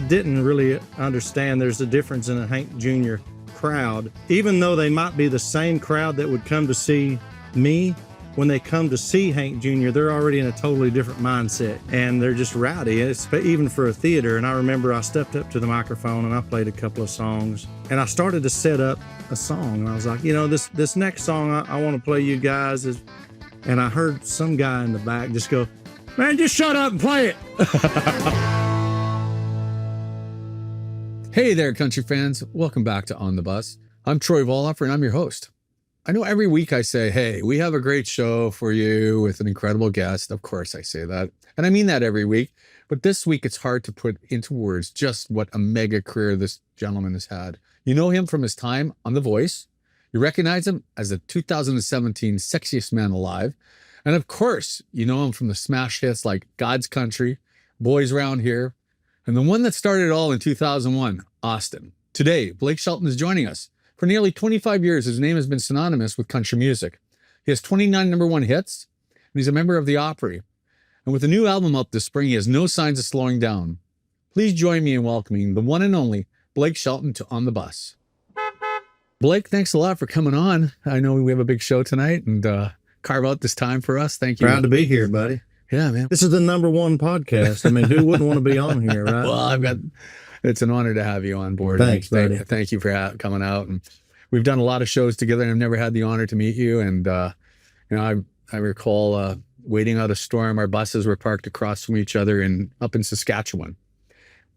didn't really understand there's a difference in a Hank Jr. crowd. Even though they might be the same crowd that would come to see me, when they come to see Hank Jr., they're already in a totally different mindset, and they're just rowdy. It's even for a theater. And I remember I stepped up to the microphone and I played a couple of songs, and I started to set up a song. And I was like, this next song I want to play you guys is, and I heard some guy in the back just go, "Man, just shut up and play it." Hey there, country fans. Welcome back to On the Bus. I'm Troy Vollhoffer, and I'm your host. I know every week I say, hey, we have a great show for you with an incredible guest. Of course I say that. And I mean that every week. But this week, it's hard to put into words just what a mega career this gentleman has had. You know him from his time on The Voice. You recognize him as the 2017 Sexiest Man Alive. And of course, you know him from the smash hits like God's Country, Boys Round Here, and the one that started it all in 2001, Austin. Today, Blake Shelton is joining us. For nearly 25 years, his name has been synonymous with country music. He has 29 number one hits, and he's a member of the Opry. And with a new album up this spring, he has no signs of slowing down. Please join me in welcoming the one and only Blake Shelton to On the Bus. Blake, thanks a lot for coming on. I know we have a big show tonight, and carve out this time for us. Thank you. Proud to be here, buddy. Yeah, man. This is the number one podcast. I mean, who wouldn't want to be on here, right? Well, it's an honor to have you on board. Thanks, buddy. Thank you for coming out. And we've done a lot of shows together, and I've never had the honor to meet you. And, I recall waiting out a storm. Our buses were parked across from each other up in Saskatchewan.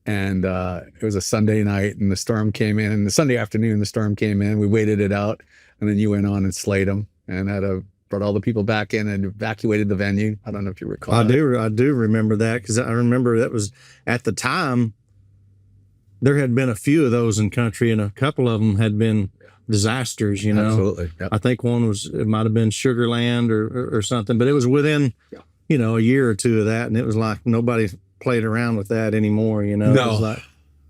And it was a Sunday night, and the storm came in. And the Sunday afternoon, the storm came in. We waited it out, and then you went on and slayed them and brought all the people back in and evacuated the venue. I don't know if you recall. I do remember that, because I remember that was at the time. There had been a few of those in country, and a couple of them had been disasters, Absolutely. Yep. I think it might have been Sugarland or something, but it was within, a year or two of that. And it was like nobody played around with that anymore, No. It was like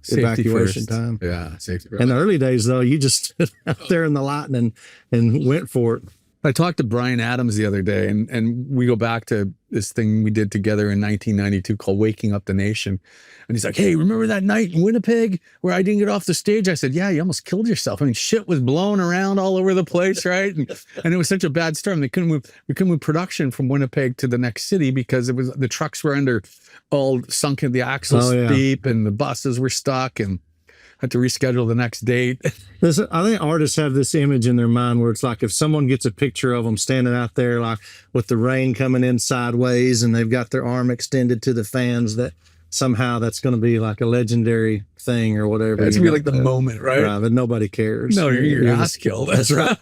Safety evacuation first. time. Yeah, safety first. In the early days, though, you just stood out there in the lightning and went for it. I talked to Brian Adams the other day, and we go back to this thing we did together in 1992 called Waking Up the Nation. And he's like, hey, remember that night in Winnipeg where I didn't get off the stage? I said, yeah, you almost killed yourself. I mean, shit was blowing around all over the place, right? And it was such a bad storm. We couldn't move production from Winnipeg to the next city because the trucks were all sunk in the axles deep, and the buses were stuck, and had to reschedule the next date. I think artists have this image in their mind where it's like if someone gets a picture of them standing out there like with the rain coming in sideways and they've got their arm extended to the fans, that somehow that's going to be like a legendary thing or whatever. It's really like the moment, right? Right, but nobody cares. No, you're ass killed. That's right.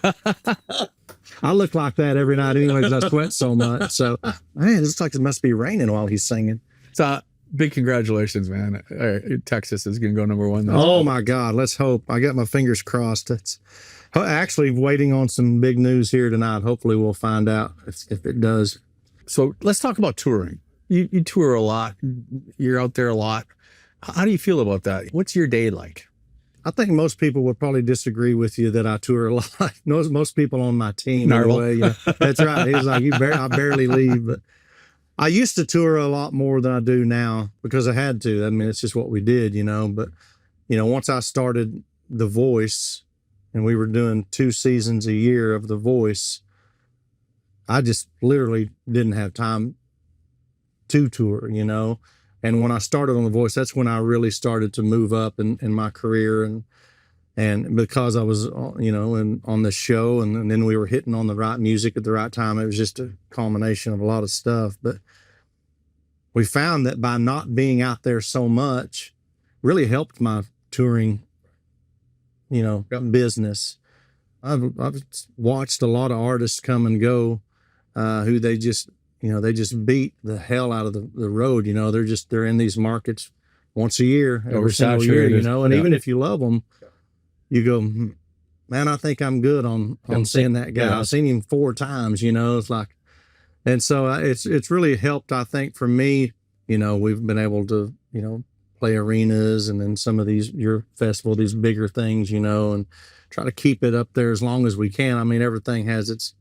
I look like that every night anyway because I sweat so much. So, man, it's like it must be raining while he's singing. So, big congratulations, man. Texas is going to go number one. Oh, my God. Let's hope. I got my fingers crossed. It's actually waiting on some big news here tonight. Hopefully we'll find out if it does. So let's talk about touring. You tour a lot. You're out there a lot. How do you feel about that? What's your day like? I think most people would probably disagree with you that I tour a lot. Most people on my team. Anyway, that's right. He's like, I barely leave, but I used to tour a lot more than I do now because I had to. I mean, it's just what we did, But, once I started The Voice and we were doing 2 seasons a year of The Voice, I just literally didn't have time to tour, And when I started on The Voice, that's when I really started to move up in my career. And because I was, on the show and then we were hitting on the right music at the right time, it was just a culmination of a lot of stuff. But we found that by not being out there so much really helped my touring, business. I've watched a lot of artists come and go who they just beat the hell out of the road. They're in these markets once a year, every single year, and even if you love them, you go, man, I think I'm good on seeing that guy. Yeah. I've seen him 4 times, it's like, and so it's really helped, I think, for me. We've been able to, play arenas and then some of your festival, these bigger things, and try to keep it up there as long as we can. I mean, everything has its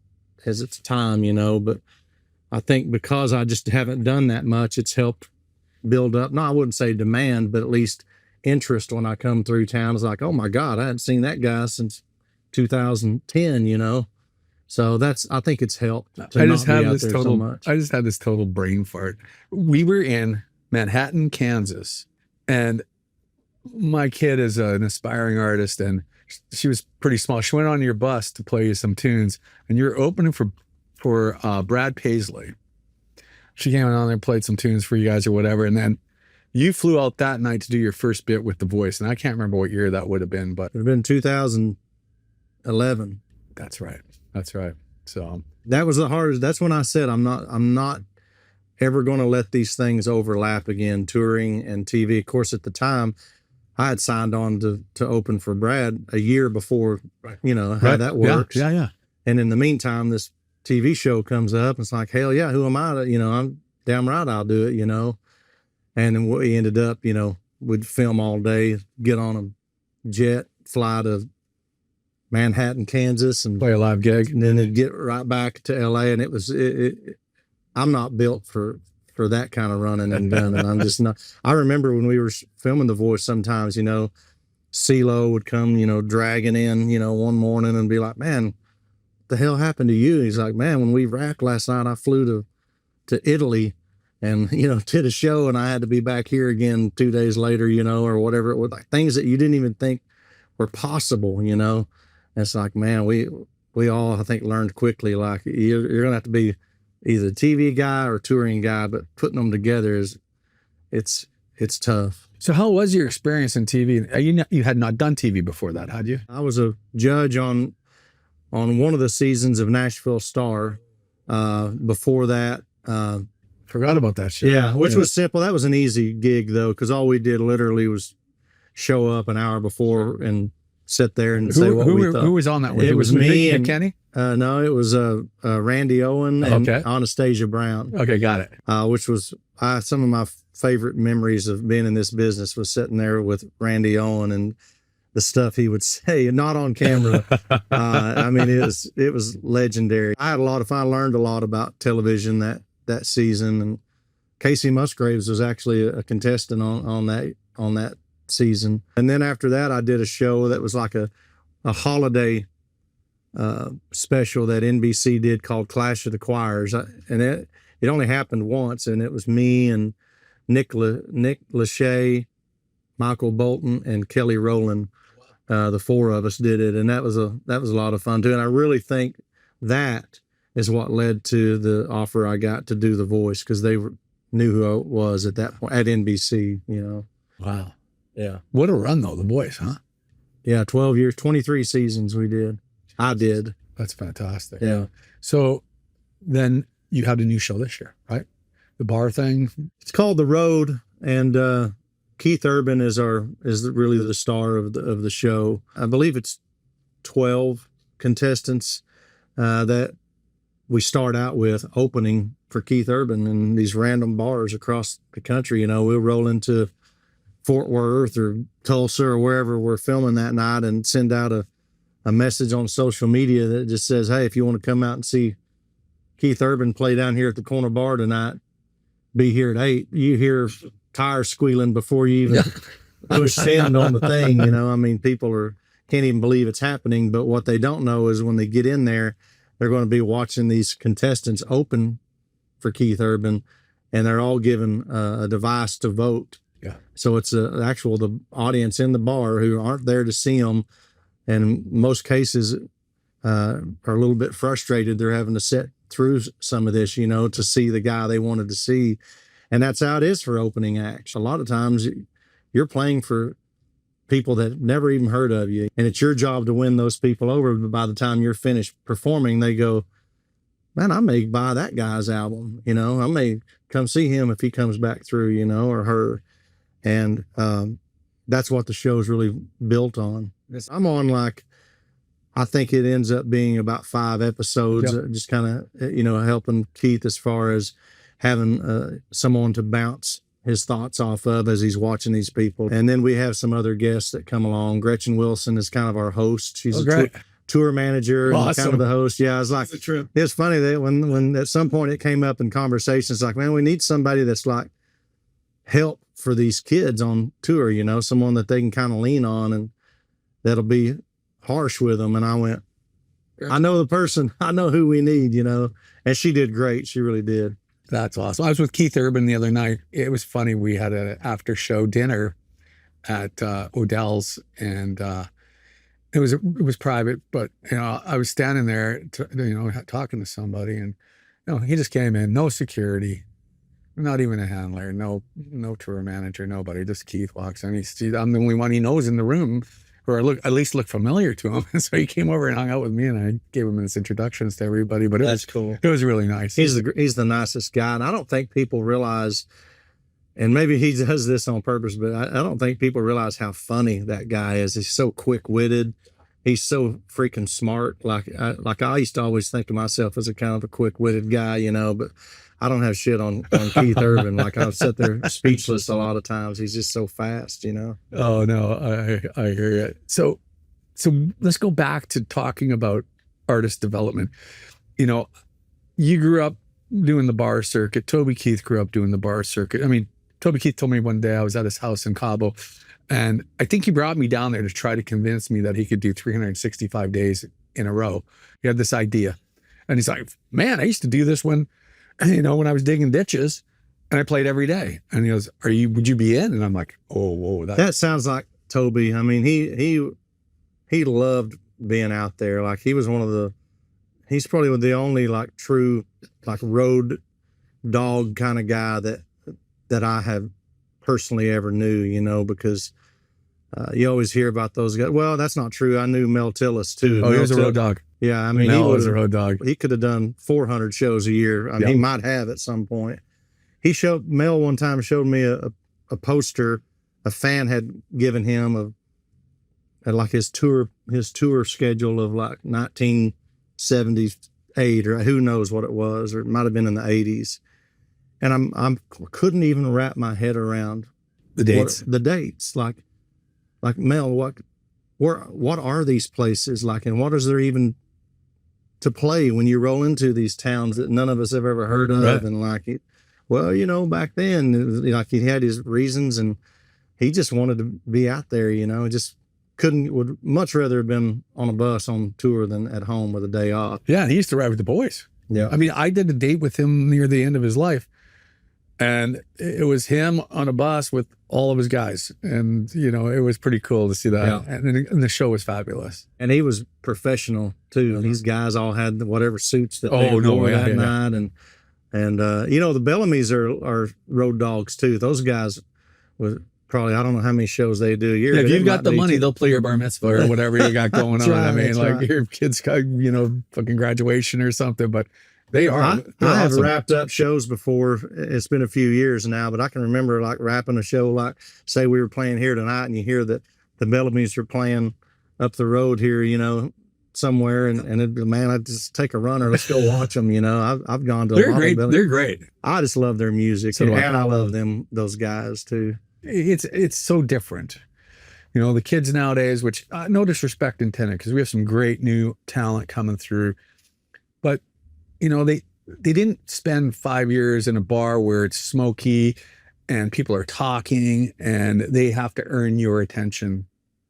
time, but I think because I just haven't done that much, it's helped build up. No, I wouldn't say demand, but at least interest when I come through town. It's like, oh my God, I hadn't seen that guy since 2010, you know? So I think it's helped. I just had this total brain fart. We were in Manhattan, Kansas, and my kid is an aspiring artist, and she was pretty small. She went on your bus to play you some tunes, and you were opening for Brad Paisley. She came on there and played some tunes for you guys or whatever, and then you flew out that night to do your first bit with The Voice, and I can't remember what year that would have been, but it would have been 2011. That's right. So that was the hardest. That's when I said I'm not ever going to let these things overlap again, touring and TV. Of course, at the time, I had signed on to open for Brad a year before, you know, how that works. Yeah. And in the meantime, this TV show comes up. It's like, hell yeah, who am I to, you know, I'm damn right I'll do it, you know. And then we ended up, you know, we'd film all day, get on a jet, fly to Manhattan, Kansas, and play a live gig. And then it'd get right back to LA. And it was, I'm not built for that kind of running and gunning. I'm just not. I remember when we were filming The Voice, sometimes, you know, CeeLo would come, you know, dragging in, you know, one morning and be like, man, what the hell happened to you? He's like, man, when we wrapped last night, I flew to Italy and, you know, did a show, and I had to be back here again 2 days later, you know, or whatever it was, like things that you didn't even think were possible, you know. And it's like, man, we all, I think, learned quickly, like you're going to have to be either a TV guy or touring guy, but putting them together it's tough. So how was your experience in TV? You had not done TV before that, had you? I was a judge on one of the seasons of Nashville Star. Before that, forgot about that show. Yeah, which was simple. That was an easy gig though, because all we did literally was show up an hour before and sit there and say what we thought. Who was on that one? It was me and Kenny. No, it was Randy Owen and Anastasia Brown. Okay, got it. Which was some of my favorite memories of being in this business was sitting there with Randy Owen and the stuff he would say, not on camera. I mean, it was legendary. I had a lot of fun. I learned a lot about television that season, and Casey Musgraves was actually a contestant on that season. And then after that, I did a show that was like a holiday special that NBC did called Clash of the Choirs, and it only happened once, and it was me and Nick Lachey, Michael Bolton, and Kelly Rowland. The four of us did it, and that was a lot of fun too. And I really think that is what led to the offer I got to do The Voice, because they knew who I was at that point at NBC. You know. Wow. Yeah. What a run though, The Voice, huh? Yeah, 12 years, 23 seasons we did. I did. That's fantastic. Yeah. So then you had a new show this year, right? The bar thing. It's called The Road, and Keith Urban is really the star of the show. I believe it's 12 contestants that we start out with opening for Keith Urban in these random bars across the country. You know, we'll roll into Fort Worth or Tulsa or wherever we're filming that night and send out a message on social media that just says, hey, if you want to come out and see Keith Urban play down here at the corner bar tonight, be here at 8. You hear tires squealing before you even push send on the thing. You know, I mean, people can't even believe it's happening. But what they don't know is when they get in there, they're going to be watching these contestants open for Keith Urban, and they're all given a device to vote. Yeah. So it's the audience in the bar who aren't there to see them, and in most cases are a little bit frustrated. They're having to sit through some of this, you know, to see the guy they wanted to see. And that's how it is for opening acts. A lot of times you're playing for people that never even heard of you, and it's your job to win those people over. But by the time you're finished performing, they go, man, I may buy that guy's album, you know, I may come see him if he comes back through, you know, or her. And that's what the show's really Built on. I'm on I think it ends up being about 5 episodes, just kind of, you know, helping Keith as far as having someone to bounce his thoughts off of as he's watching these people. And then we have some other guests that come along. Gretchen Wilson is kind of our host. She's a tour manager and kind of the host. Yeah, it's like, it's funny that when at some point it came up in conversations, like, man, we need somebody that's like help for these kids on tour, you know, someone that they can kind of lean on and that'll be harsh with them. And I went, I know the person, I know who we need, you know, and she did great. She really did. That's awesome. I was with Keith Urban the other night. It was funny. We had an after show dinner at Odell's, and it was private, but you know, I was standing there, talking to somebody, and he just came in, no security, not even a handler, no tour manager, nobody. Just Keith walks in. I'm the only one he knows in the room, or at least look familiar to him. And so he came over and hung out with me, and I gave him his introductions to everybody. But that's cool. It was really nice. He's the nicest guy, and I don't think people realize. And maybe he does this on purpose, but I don't think people realize how funny that guy is. He's so quick-witted. He's so freaking smart. Like I used to always think of myself as a kind of a quick-witted guy, you know, but I don't have shit on Keith Urban. Like I've sat there speechless a lot of times. He's just so fast, you know? Oh, no, I hear you. So let's go back to talking about artist development. You know, you grew up doing the bar circuit. Toby Keith grew up doing the bar circuit. I mean, Toby Keith told me one day I was at his house in Cabo, and I think he brought me down there to try to convince me that he could do 365 days in a row. He had this idea, and he's like, man, I used to do this when I was digging ditches, and I played every day. And he goes, would you be in? And I'm like, oh, whoa. That sounds like Toby. I mean, he loved being out there. Like he's probably the only like true, like road dog kind of guy that I have personally ever knew, you know, because you always hear about those guys. Well, that's not true. I knew Mel Tillis too. Oh, he was a road dog. Yeah, I mean, Mel was a road dog. He could have done 400 shows a year. I mean, he might have at some point. Mel one time showed me a poster a fan had given him of like his tour schedule of like 1978 or who knows what it was, or it might have been in the 80s. And I couldn't even wrap my head around the dates. The dates. Like Mel, what are these places like, and what is there even to play when you roll into these towns that none of us have ever heard of? Right. And like, well, you know, back then, it was like he had his reasons, and he just wanted to be out there. You know, just would much rather have been on a bus on tour than at home with a day off. Yeah, and he used to ride with the boys. Yeah, I mean, I did a date with him near the end of his life. And it was him on a bus with all of his guys. And, you know, it was pretty cool to see that. Yeah. And the show was fabulous. And he was professional, too. And these guys all had whatever suits that they wore that night. And you know, the Bellamy's are road dogs, too. Those guys was probably, I don't know how many shows they do a year. Yeah, if you've got the money, they'll play your bar mitzvah or whatever you got going on. Right, I mean, like your kid's got, you know, fucking graduation or something. But they are. I have wrapped up shows before. It's been a few years now, but I can remember like wrapping a show, like say we were playing here tonight, and you hear that the Bellamy's are playing up the road here, you know, somewhere, and it'd be, man, I'd just take a runner. Let's go watch them. You know, I've gone to. They're great. They're great. I just love their music, and I love those guys too. It's so different. You know, the kids nowadays, which no disrespect intended, because we have some great new talent coming through, but you know, they didn't spend 5 years in a bar where it's smoky and people are talking and they have to earn your attention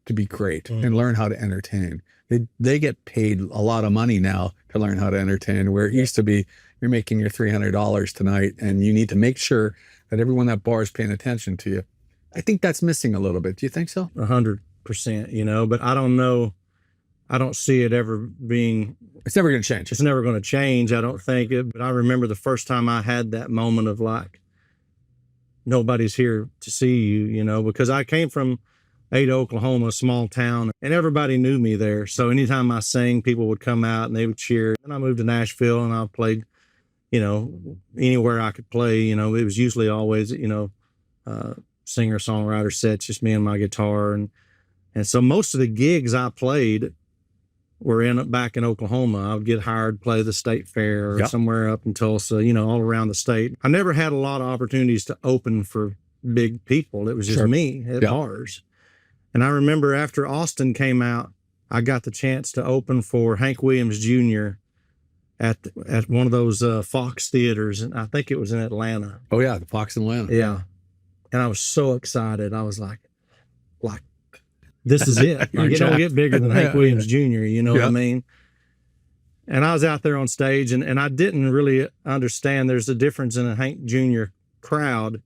to be great and learn how to entertain. They get paid a lot of money now to learn how to entertain, where it used to be you're making your $300 tonight and you need to make sure that everyone at bar is paying attention to you. I think that's missing a little bit. Do you think so? 100%, you know, but I don't know. I don't see it ever being. It's never going to change. It's never going to change. I don't think it. But I remember the first time I had that moment of like, nobody's here to see you, you know, because I came from Ada, Oklahoma, a small town, and everybody knew me there. So anytime I sang, people would come out and they would cheer. And I moved to Nashville and I played, you know, anywhere I could play. You know, it was usually always, you know, singer-songwriter sets, just me and my guitar. And so most of the gigs I played were back in Oklahoma. I would get hired, play the state fair or somewhere up in Tulsa, you know, all around the state. I never had a lot of opportunities to open for big people. It was just me at bars. And I remember after Austin came out, I got the chance to open for Hank Williams Jr. at one of those Fox theaters. And I think it was in Atlanta. Oh, yeah, the Fox in Atlanta. Yeah. And I was so excited. I was like, this is it. Like, it don't get bigger than Hank Williams Jr., you know what I mean? And I was out there on stage, and I didn't really understand there's a difference in a Hank Jr. crowd.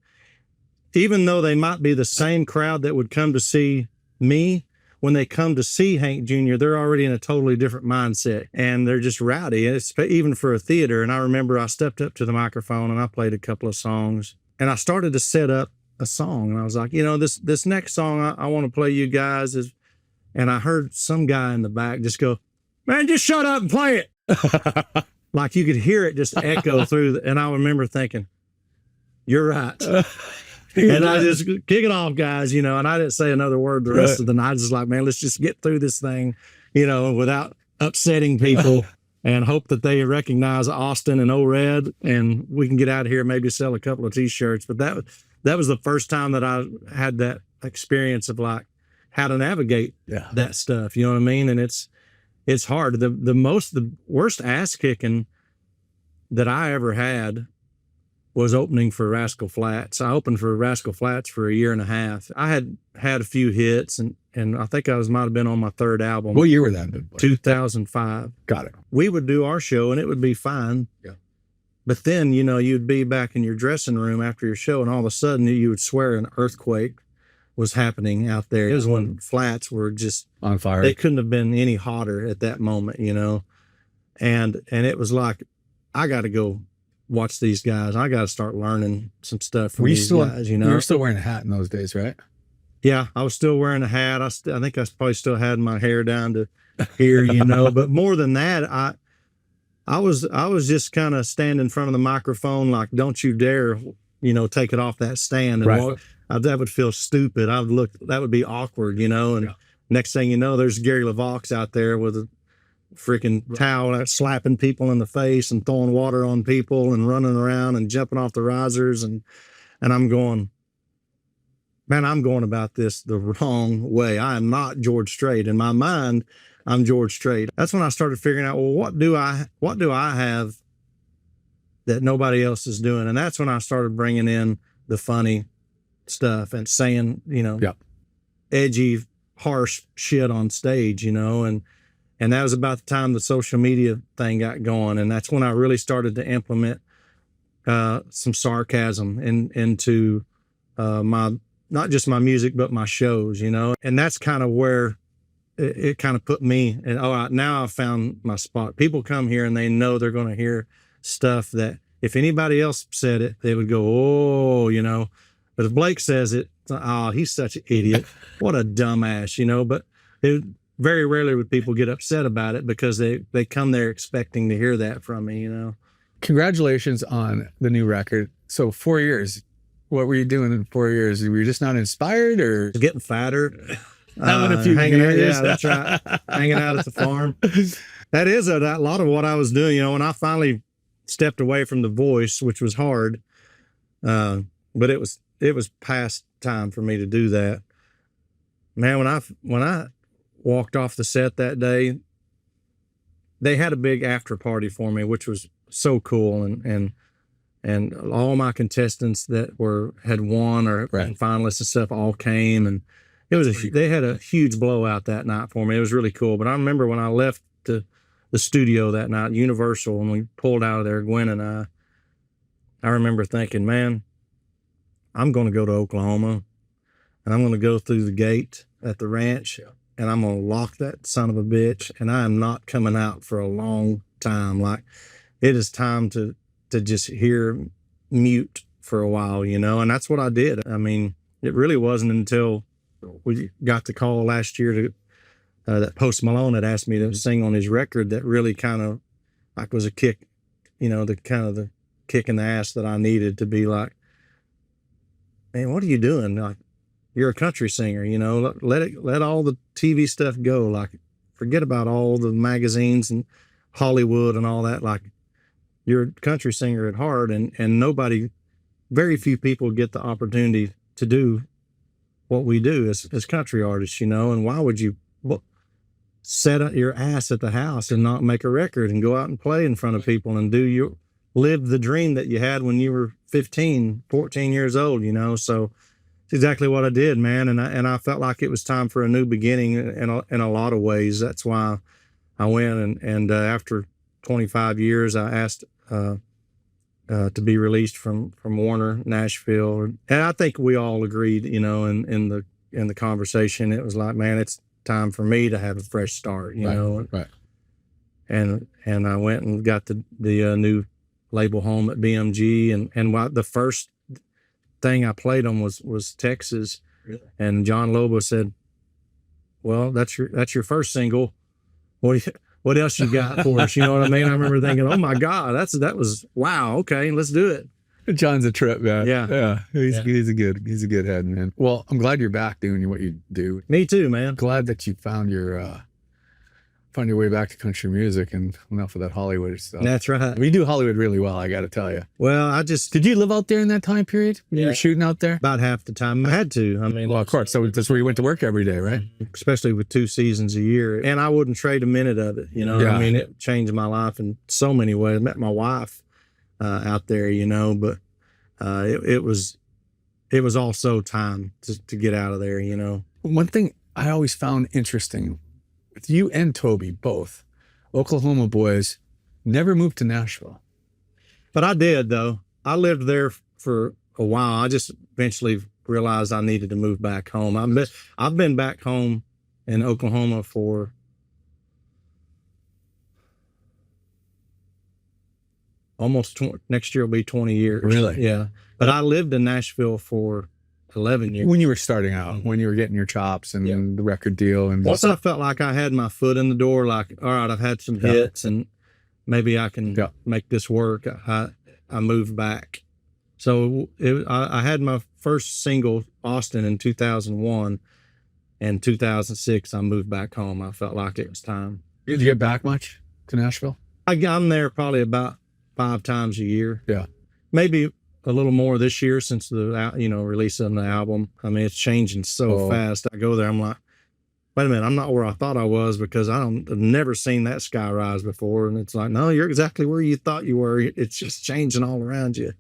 Even though they might be the same crowd that would come to see me, when they come to see Hank Jr., they're already in a totally different mindset, and they're just rowdy, even for a theater. And I remember I stepped up to the microphone, and I played a couple of songs, and I started to set up a song. And I was like, this next song I want to play you guys is, and I heard some guy in the back just go, man, just shut up and play it. Like you could hear it just echo through. And I remember thinking, you're right. And I just kick it off, guys, and I didn't say another word the rest of the night. I was just like, man, let's just get through this thing, without upsetting people, and hope that they recognize Austin and O-Red, and we can get out of here, maybe sell a couple of T-shirts. But that was the first time that I had that experience of like how to navigate that stuff. You know what I mean? And it's hard. The worst ass kicking that I ever had was opening for Rascal Flatts. I opened for Rascal Flatts for a year and a half. I had a few hits, and I think might have been on my third album. What year was that? 2005. Got it. We would do our show, and it would be fine. Yeah. But then, you'd be back in your dressing room after your show, and all of a sudden you would swear an earthquake was happening out there. It was when Flats were just on fire. They couldn't have been any hotter at that moment, And it was like, I got to go watch these guys. I got to start learning some stuff from these guys, You were still wearing a hat in those days, right? Yeah, I was still wearing a hat. I think I probably still had my hair down to here, But more than that, I was just kind of standing in front of the microphone like, don't you dare, take it off that stand. And that would feel stupid. That would be awkward, And next thing you know, there's Gary LeVaux out there with a freaking towel slapping people in the face and throwing water on people and running around and jumping off the risers. And I'm going, man, I'm going about this the wrong way. I am not George Strait. In my mind, I'm George Strait. That's when I started figuring out, well, what do I have that nobody else is doing? And that's when I started bringing in the funny stuff and saying, edgy, harsh shit on stage, and that was about the time the social media thing got going. And that's when I really started to implement some sarcasm into not just my music, but my shows, and that's kind of where it kind of put me, and now I've found my spot. People come here and they know they're going to hear stuff that if anybody else said it, they would go, oh, but if Blake says it, he's such an idiot. What a dumbass, but very rarely would people get upset about it because they come there expecting to hear that from me, Congratulations on the new record. So 4 years, what were you doing in 4 years? Were you just not inspired or? Getting fatter. Having a few beers. Yeah, that's right. Hanging out at the farm. That is a lot of what I was doing, when I finally stepped away from the voice, which was hard. But it was past time for me to do that. Man, when I walked off the set that day, they had a big after party for me, which was so cool. And all my contestants that had won or finalists and stuff all came, and they had a huge blowout that night for me. It was really cool. But I remember when I left the studio that night, Universal, and we pulled out of there, Gwen and I remember thinking, man, I'm going to go to Oklahoma, and I'm going to go through the gate at the ranch, and I'm going to lock that son of a bitch, and I am not coming out for a long time. Like, it is time to just hear mute for a while, and that's what I did. I mean, it really wasn't until we got the call last year to that Post Malone had asked me to sing on his record that really kind of like was a kick, the kick in the ass that I needed to be like, man, what are you doing? Like, you're a country singer, let all the TV stuff go. Like, forget about all the magazines and Hollywood and all that. Like, you're a country singer at heart, and very few people get the opportunity to do what we do as country artists, and why would you set up your ass at the house and not make a record and go out and play in front of people and live the dream that you had when you were 15, 14 years old, So It's exactly what I did, man. And I felt like it was time for a new beginning in a lot of ways. That's why I went. And after 25 years, I asked to be released from Warner, Nashville. And I think we all agreed, in the conversation, it was like, man, it's time for me to have a fresh start, you know. Right. And I went and got the new label home at BMG. And the first thing I played on was Texas. Really? And John Lobo said, well, that's your first single. What else you got for us? You know what I mean? I remember thinking, oh my God, that was wow. Okay, let's do it. John's a trip, man. Yeah. He's a good head, man. Well, I'm glad you're back doing what you do. Me too, man. Glad that you found your way back to country music and enough of that Hollywood stuff. That's right. We do Hollywood really well, I got to tell you. Well, did you live out there in that time period when you were shooting out there? About half the time. I had to. I mean, well, of course. So that's where you went to work every day, right? Especially with 2 seasons a year. And I wouldn't trade a minute of it. Yeah. I mean, it changed my life in so many ways. I met my wife out there, but it was also time to get out of there, One thing I always found interesting with you and Toby, both Oklahoma boys, never moved to Nashville. But I did, though. I lived there for a while. I just eventually realized I needed to move back home. I've been back home in Oklahoma for almost next year will be 20 years. Really? Yeah. But I lived in Nashville for 11 years. When you were starting out, when you were getting your chops and the record deal. And once I felt like I had my foot in the door, like, all right, I've had some hits and maybe I can make this work, I moved back. So I had my first single, Austin, in 2001. And 2006, I moved back home. I felt like it was time. Did you get back much to Nashville? I'm there probably about 5 times a year. Yeah. Maybe a little more this year since the release of the album. I mean, it's changing so fast. I go there, I'm like, wait a minute, I'm not where I thought I was because I've never seen that sky rise before. And it's like, no, you're exactly where you thought you were. It's just changing all around you.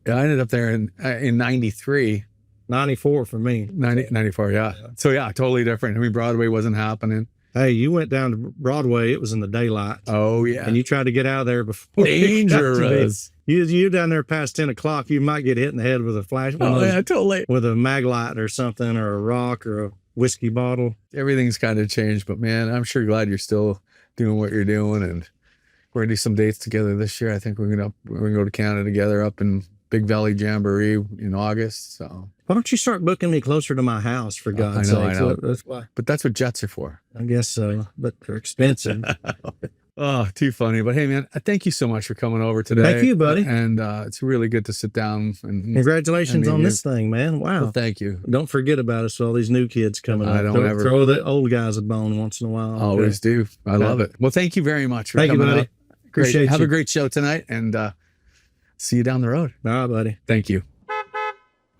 Yeah, I ended up there in 93. 94 for me. 94, yeah. So yeah, totally different. I mean, Broadway wasn't happening. Hey, you went down to Broadway. It was in the daylight. Oh, yeah. And you tried to get out of there before. Dangerous. You down there past 10 o'clock, you might get hit in the head with a flash. Totally. With a mag light or something, or a rock or a whiskey bottle. Everything's kind of changed, but man, I'm sure glad you're still doing what you're doing. And we're going to do some dates together this year. I think we're going to go to Canada together up in Big Valley Jamboree in August. So why don't you start booking me closer to my house, for God's sake? I know. That's why. But that's what jets are for. I guess so, but they're expensive. Oh, too funny. But hey, man, thank you so much for coming over today. Thank you, buddy. And it's really good to sit down. And congratulations on this thing, man. Wow. Well, thank you. Don't forget about us, all these new kids coming up. Throw the old guys a bone once in a while. Always do. I love it. Well, thank you very much for coming up. Appreciate you. Have a great show tonight, and see you down the road. All right, buddy. Thank you.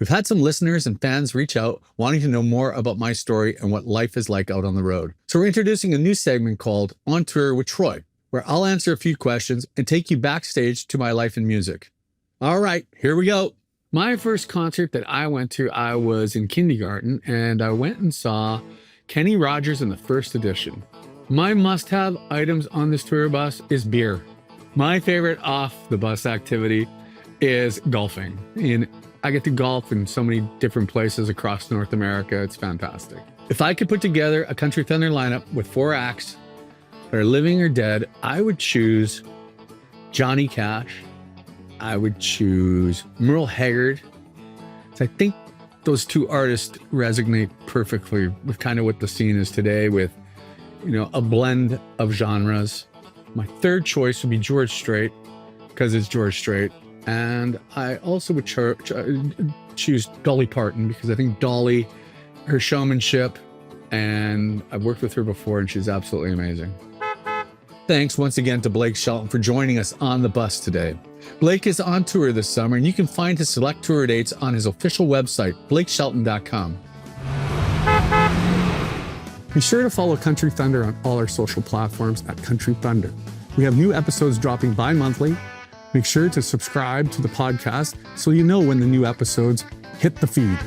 We've had some listeners and fans reach out wanting to know more about my story and what life is like out on the road. So we're introducing a new segment called On Tour with Troy, where I'll answer a few questions and take you backstage to my life in music. All right, here we go. My first concert that I went to, I was in kindergarten, and I went and saw Kenny Rogers in the first edition. My must-have items on this tour bus is beer. My favorite off-the-bus activity is golfing. And I get to golf in so many different places across North America. It's fantastic. If I could put together a Country Thunder lineup with 4 acts that are living or dead, I would choose Johnny Cash. I would choose Merle Haggard. So I think those 2 artists resonate perfectly with kind of what the scene is today, with, a blend of genres. My third choice would be George Strait, because it's George Strait. And I also would choose Dolly Parton, because I think Dolly, her showmanship, and I've worked with her before, and she's absolutely amazing. Thanks once again to Blake Shelton for joining us on the bus today. Blake is on tour this summer, and you can find his select tour dates on his official website, blakeshelton.com. Be sure to follow Country Thunder on all our social platforms at Country Thunder. We have new episodes dropping bi-monthly. Make sure to subscribe to the podcast so you know when the new episodes hit the feed.